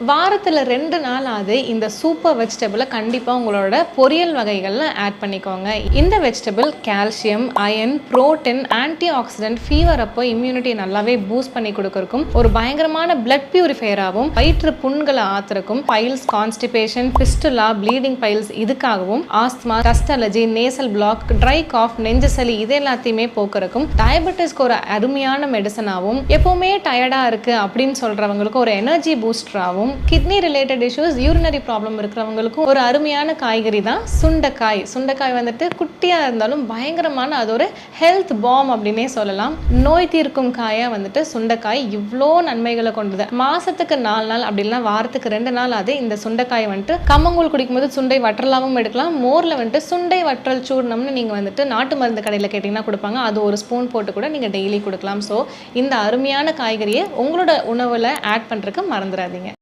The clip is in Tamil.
வாரத்தில் 2 நாளாவது இந்த சூப்பர் வெஜிடபிளை கண்டிப்பாக உங்களோட பொரியல் வகைகளில் ஆட் பண்ணிக்கோங்க. இந்த vegetable calcium, iron, protein, antioxidant, fever அப்போ இம்யூனிட்டி நல்லாவே பூஸ்ட் பண்ணி கொடுக்கறக்கும், ஒரு பயங்கரமான பிளட் பியூரிஃபையராகவும், வயிற்று புண்களை ஆத்துறக்கும், piles, constipation, fistula, bleeding piles இதுக்காகவும், asthma, dust allergy, nasal block, dry cough, நெஞ்சு சளி இது எல்லாத்தையுமே போக்குறக்கும், டயபெட்டிஸ்க்கு ஒரு அருமையான மெடிசனாகவும், எப்பவுமே டயர்டாக இருக்கு அப்படின்னு சொல்றவங்களுக்கு ஒரு எனர்ஜி பூஸ்டராகவும், kidney related issues, urinary problem இருக்கிறவங்களுக்கும் ஒரு அருமையான காய்கறி தான் சுண்டைக்காய். சுண்டைக்காய் வந்துட்டு குட்டியாக இருந்தாலும் பயங்கரமான அது ஒரு ஹெல்த் பாம் அப்படின்னே சொல்லலாம். நோய் தீர்க்கும் காயாக வந்துட்டு சுண்டைக்காய் இவ்வளோ நன்மைகளை கொண்டது. மாசத்துக்கு 4 நாள் அப்படி இல்லைனா வாரத்துக்கு 2 நாள் அது இந்த சுண்டைக்காய் வந்துட்டு கம்மங்கூழ் குடிக்கும்போது சுண்டை வற்றலாவும் எடுக்கலாம். மோரில் வந்துட்டு சுண்டை வற்றல் சூர்ணம்னு நீங்கள் வந்துட்டு நாட்டு மருந்து கடையில் கேட்டிங்கன்னா கொடுப்பாங்க. அது ஒரு ஸ்பூன் போட்டு கூட நீங்கள் டெய்லி கொடுக்கலாம். ஸோ இந்த அருமையான காய்கறியை உங்களோட உணவில் ஆட் பண்ணுறதுக்கு மறந்துடாதீங்க.